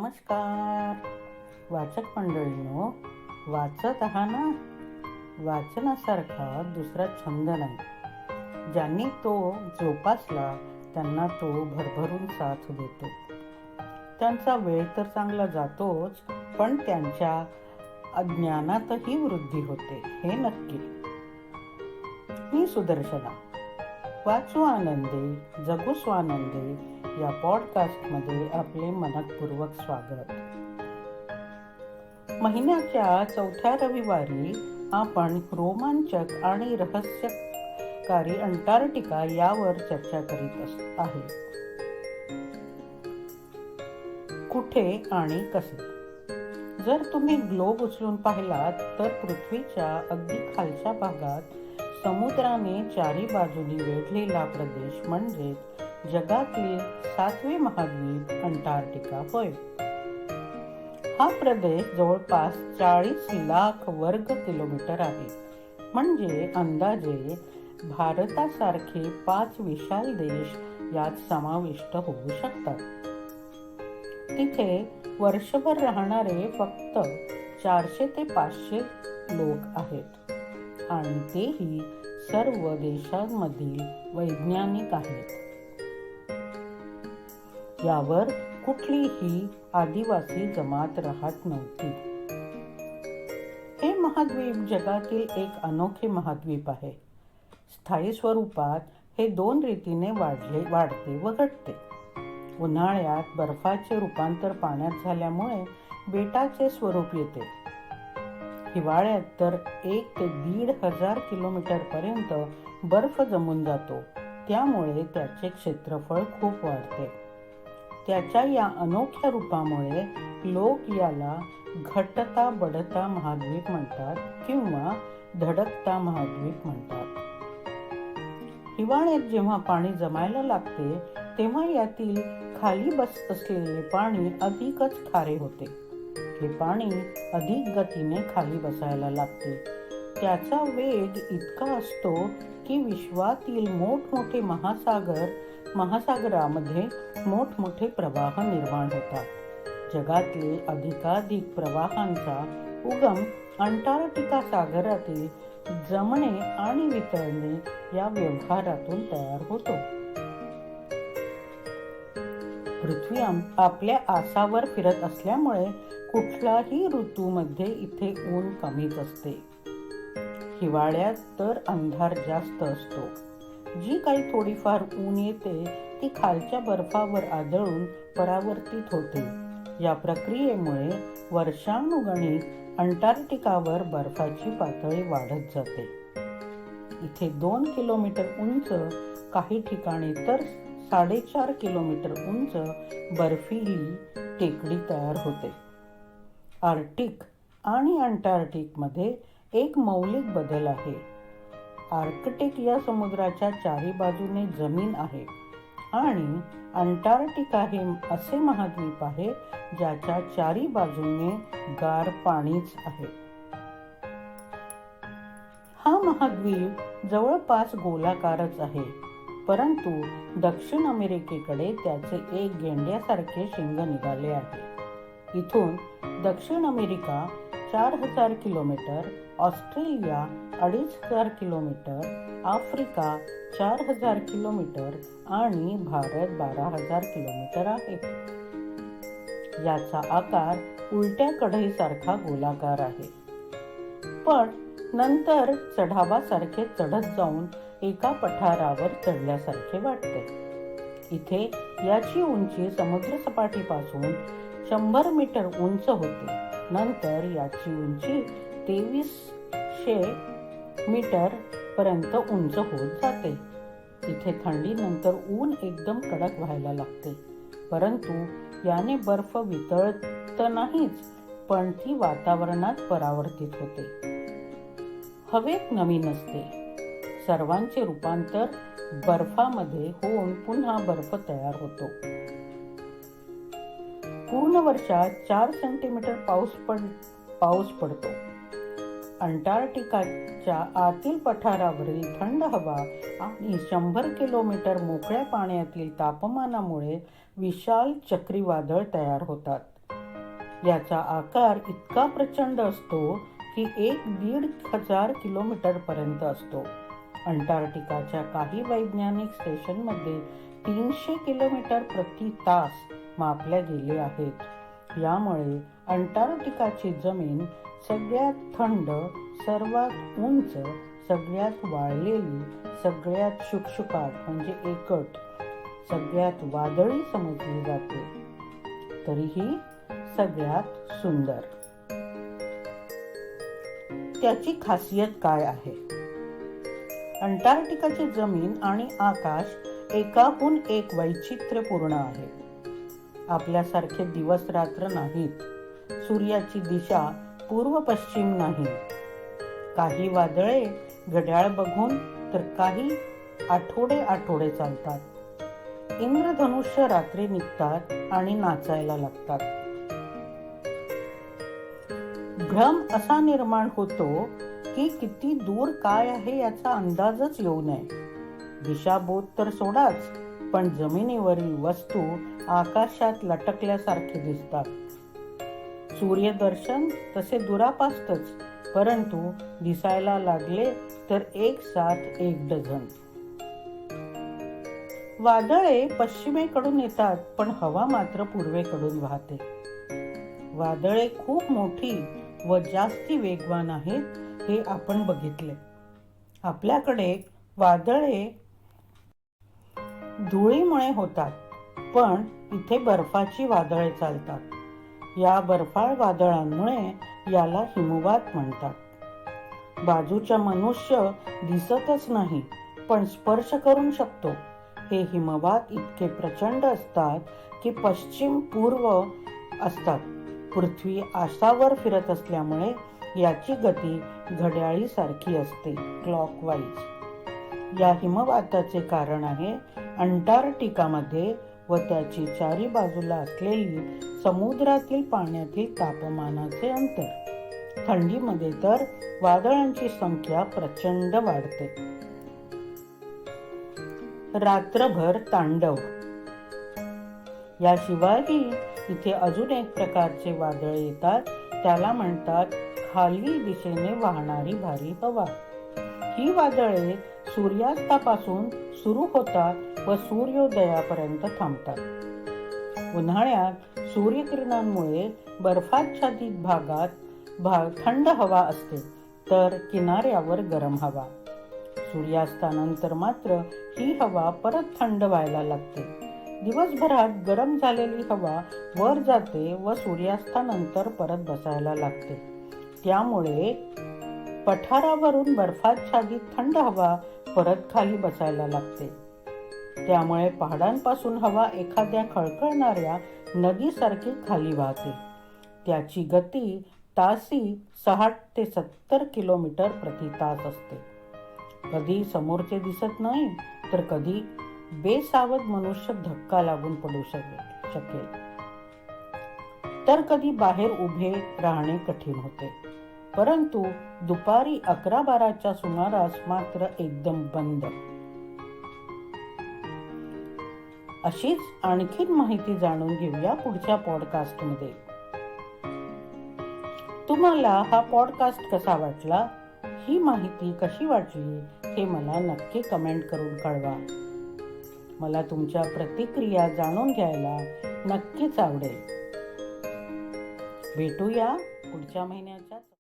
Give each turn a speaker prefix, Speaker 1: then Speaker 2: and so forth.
Speaker 1: नमस्कार वाचक मंडळींनो, वाचत आहात ना? वाचनासारखा दुसरा छंद नाही. ज्यांनी तो जोपासला त्यांना तो भरभरून साथ देतो. त्यांचा वेळ तर चांगला जातोच, पण त्यांच्या अज्ञानातही वृद्धी होते, हे नक्की. मी सुदर्शना. वाचू आनंदे जगू स्वानंदे या पॉडकास्टमध्ये आपले मनपूर्वक स्वागत. महिन्याच्या चौथ्या रविवारी आपण रोमांचक आणि रहस्यकारी अंटार्क्टिका यावर चर्चा करीत आहे. कुठे आणि कसे? जर तुम्ही ग्लोब उचलून पाहिलात तर पृथ्वीच्या अगदी खालच्या भागात समुद्राने चारी बाजूनी वेढलेला प्रदेश म्हणजे जगातील 7वे महाद्वीप अंटार्क्टिका होय. हा प्रदेश जवळपास 40 लाख वर्ग किलोमीटर आहे. म्हणजे अंदाजे भारतासारखे 5 विशाल देश यात समाविष्ट होऊ शकतात. तिथे वर्षभर राहणारे फक्त 400 ते 500 लोक आहेत आणि तेही सर्व देशांमधील वैज्ञानिक आहेत. यावर कुठलीही आदिवासी जमात राहत नव्हती. हे महाद्वीप जगातील एक अनोखे महाद्वीप आहे. स्थायी स्वरूपात हे 2 रीतीने वाढते व घटते. उन्हाळ्यात बर्फाचे रूपांतर पाण्यात झाल्यामुळे बेटाचे स्वरूप येते. हिवाळ्यात तर 1 ते 1,500 किलोमीटर पर्यंत बर्फ जमून जातो. त्यामुळे त्याचे क्षेत्रफळ खूप वाढते. त्याच्या या अनोख्या रूपामुळे लोक याला घटता बढता महाद्वीप म्हणतात किंवा धडकता महाद्वीप म्हणतात. हिवाळ्यात जेव्हा पाणी जमायला लागते तेव्हा यातील खाली बसत असलेले पाणी अधिकच खारे होते. हे पाणी अधिक गतीने खाली बसायला लागते. त्याचा वेग इतका असतो की विश्वातील मोठमोठे महासागरामध्ये मोठमोठे प्रवाह निर्माण होतात. जगातले अधिकाधिक प्रवाहांचा उगम अंटार्क्टिका सागरातील जमणे आणि वितळणे या व्यवहारातून तयार होतो. पृथ्वी आपल्या आसावर फिरत असल्यामुळे कुठल्याही ऋतूमध्ये इथे ऊन कमीच असते. हिवाळ्यात तर अंधार जास्त असतो. जी काही थोडीफार ऊन येते ती खालच्या बर्फावर आदळून परावर्तित होते. या प्रक्रियेमुळे वर्षानुगणिक अंटार्क्टिकावर बर्फाची पातळी वाढत जाते. इथे 2 किलोमीटर उंच, काही ठिकाणी तर 4.5 किलोमीटर उंच बर्फीली टेकडी तयार होते. आर्क्टिक आणि अंटार्क्टिकमध्ये एक मौलिक बदल आहे. आर्क्टिक या समुद्राच्या चारी बाजूने जमीन आहे आणि अंटार्क्टिका हे असे महाद्वीप आहे ज्याच्या चारी बाजूने गार पाणीच आहे. हा महाद्वीप जवळपास गोलाकारच आहे, परंतु दक्षिण अमेरिकेकडे त्याचे एक गेंड्यासारखे शिंग निघाले आहे. इथून दक्षिण America 4,000 kilometre, Australia 2,500 kilometre, Africa 4,000 kilometre आणि भारत 12,000 किलोमीटर आहे. याचा आकार उलट्या कढईसारखा गोलाकार आहे, पण नंतर चढावासारखे चढत जाऊन एका पठारावर चढल्यासारखे वाटते. इथे याची उंची समुद्रसपाटीपासून 100 मीटर उंच होते. नंतर याची उंची 2300 मीटर पर्यंत उंच होत जाते. इथे थंडीनंतर ऊन एकदम कडक व्हायला लागते, परंतु याने बर्फ वितळत नाहीच, पण ती वातावरणात परावर्तित होते. हवेत नमी नसते. सर्वांचे रूपांतर बर्फामध्ये होऊन पुन्हा बर्फ तयार होतो. पूर्ण वर्षात 4 सेंटीमीटर पाऊस पडतो. अंटार्क्टिकाच्या आतील पठारावरील थंड हवा आणि 100 किलोमीटर मोकळ्या पाण्यातील तापमानामुळे विशाल चक्रीवादळ तयार होतात. याचा आकार इतका प्रचंड असतो की 1,500 किलोमीटर पर्यंत असतो. अंटार्क्टिकाच्या काही वैज्ञानिक स्टेशनमध्ये 300 किलोमीटर प्रति तास मापल्या गेले आहेत. यामुळे अंटार्क्टिकाची जमीन सगळ्यात थंड, सर्वात उंच, सगळ्यात वाळलेली, सगळ्यात शुकशुकाट म्हणजे एकट, सगळ्यात वादळी समजली जाते. तरीही सगळ्यात सुंदर. त्याची खासियत काय आहे? अंटार्क्टिकाची जमीन आणि आकाश एकाहून एक वैचित्र्यपूर्ण आहे. आपल्यासारखे दिवस रात्र नाहीत. सूर्याची दिशा पूर्व पश्चिम नाही. काही वादळे घड्याळ बघून तर काही आठवडे चालतात. इंद्रधनुष्य रात्री निघतात आणि नाचायला लागतात. भ्रम असा निर्माण होतो की किती दूर काय आहे याचा अंदाजच येऊ नये. दिशाबोध तर सोडाच, पण जमिनीवरील वस्तू आकाशात लटकल्यासारखे दिसतात. सूर्यदर्शन तसे दुरापास्तच, परंतु दिसायला लागले तर एक साथ एक डझन. वादळे पश्चिमेकडून येतात, पण हवा मात्र पूर्वेकडून वाहते. वादळे खूप मोठी व जास्ती वेगवान आहेत हे आपण बघितले. आपल्याकडे वादळे धुळीमुळे होतात, पण इथे बर्फाची वादळे चालतात. या बर्फाळ वादळांमुळे याला हिमवात म्हणतात. बाजूचा मनुष्य दिसतच नाही, पण स्पर्श करू शकतो. हे हिमवात इतके प्रचंड असतात की पश्चिम पूर्व असतात. पृथ्वी आसावर फिरत असल्यामुळे याची गती घड्याळीसारखी असते, क्लॉकवाईज. या हिमवाताचे कारण आहे अंटार्क्टिकामध्ये व त्याची चारी बाजूला असलेली समुद्रातील पाण्यातील तापमानाचे अंतर. थंडीमध्ये तर वादळांची संख्या प्रचंड वाढते. रात्रभर तांडव. याशिवायही इथे अजून एक प्रकारचे वादळ येतात. त्याला म्हणतात खाली दिशेने वाहणारी भारी हवा. ही वादळे सूर्यास्तापासून सुरू होतात व सूर्योदयापर्यंत थांबतात. उन्हाळ्यात सूर्यकिरणांमुळे बर्फाच्छादित भागात थंड हवा असते, तर किनाऱ्यावर गरम हवा. सूर्यास्तानंतर मात्र ही हवा परत थंड व्हायला लागते. दिवसभरात गरम झालेली हवा वर जाते व सूर्यास्तानंतर परत बसायला लागते. त्यामुळे पठारावरून बर्फाच्छादित थंड हवा परत खाली बसायला लागते. त्यामुळे पहाडांपासून हवा एखाद्या खळखळणाऱ्या नदीसारखी खाली वाहते. त्याची गती तासी 60 ते 70 किलोमीटर प्रति तास असते. कधी समोरचे दिसत नाही, तर कधी बेसावध मनुष्य धक्का लागून पडू शकेल, तर कधी बाहेर उभे राहणे कठीण होते. परंतु दुपारी 11-12च्या सुमारास मात्र एकदम बंद. अशीच आणखीन माहिती जाणून घेऊया पुढच्या पॉडकास्टमध्ये. तुम्हाला हा पॉडकास्ट कसा वाटला, ही माहिती कशी वाटली हे मला नक्की कमेंट करून कळवा. मला तुमच्या प्रतिक्रिया जाणून घ्यायला नक्कीच आवडेल. भेटूया पुढच्या महिन्याच्या